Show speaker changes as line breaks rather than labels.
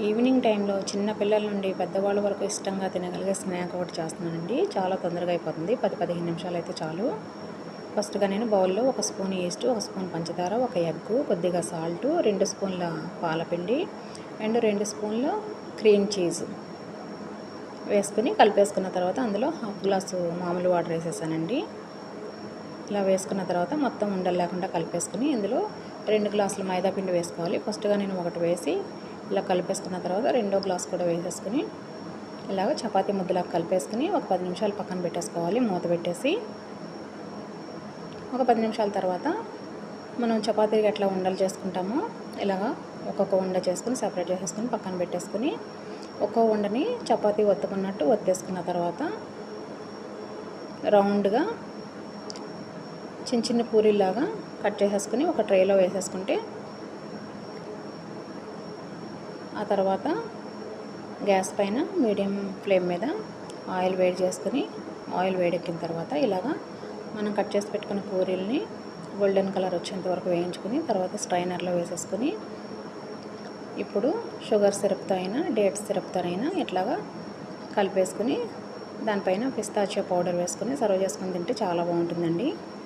Evening టైంలో చిన్న పిల్లల నుండి పెద్దవాళ్ళ వరకు ఇష్టంగా తినగలిగే స్నాక్ ఒకటి చేస్తున్నానండి. చాలా తొందరగా అయిపోతుంది. 10-15 నిమిషాలు అయితే చాలు. ఫస్ట్‌గా నేను బౌల్‌లో 1 స్పూన్ ఈస్ట్, 1 స్పూన్ పంచదార, 1 ఎగ్గు, కొద్దిగా సాల్టు, 2 స్పూన్ల పాలపిండి అండ్ 2 స్పూన్ల క్రీమ్ చీజ్ వేసుకొని కలిపేసుకున్న తర్వాత అందులో హాఫ్ గ్లాసు మామూలు వాటర్ వేసేసానండి. ఇలా వేసుకున్న తర్వాత మొత్తం ఉండలు లేకుండా కలిపేసుకుని ఇందులో 2 గ్లాసుల మైదా పిండి వేసుకోవాలి. ఫస్ట్‌గా నేను ఒకటి వేసి ఇలా కలిపేసుకున్న తర్వాత రెండో గ్లాస్ కూడా వేసేసుకుని ఇలాగ చపాతీ ముద్దలాగా కలిపేసుకుని ఒక 10 నిమిషాలు పక్కన పెట్టేసుకోవాలి మూత పెట్టేసి. ఒక 10 నిమిషాల తర్వాత మనం చపాతీకి ఎట్లా ఉండలు చేసుకుంటామో ఇలాగా ఒక్కొక్క ఉండ చేసుకుని సపరేట్ చేసేసుకుని పక్కన పెట్టేసుకుని ఒక్కో ఉండని చపాతీ ఒత్తుకున్నట్టు ఒత్తేసుకున్న తర్వాత రౌండ్గా చిన్న చిన్న పూరీలాగా కట్ చేసేసుకుని ఒక ట్రేలో వేసేసుకుంటే ఆ తర్వాత గ్యాస్ పైన మీడియం ఫ్లేమ్ మీద ఆయిల్ వేడి చేసుకుని ఆయిల్ వేడెక్కిన తర్వాత ఇలాగా మనం కట్ చేసి పెట్టుకున్న పూరీల్ని గోల్డెన్ కలర్ వచ్చేంత వరకు వేయించుకుని తర్వాత స్ట్రైనర్లో వేసేసుకుని ఇప్పుడు షుగర్ సిరప్తో అయినా డేట్స్ సిరప్తో అయినా ఇట్లాగా కలిపేసుకుని దానిపైన పిస్తాచియో పౌడర్ వేసుకుని సర్వ్ చేసుకుని తింటే చాలా బాగుంటుందండి.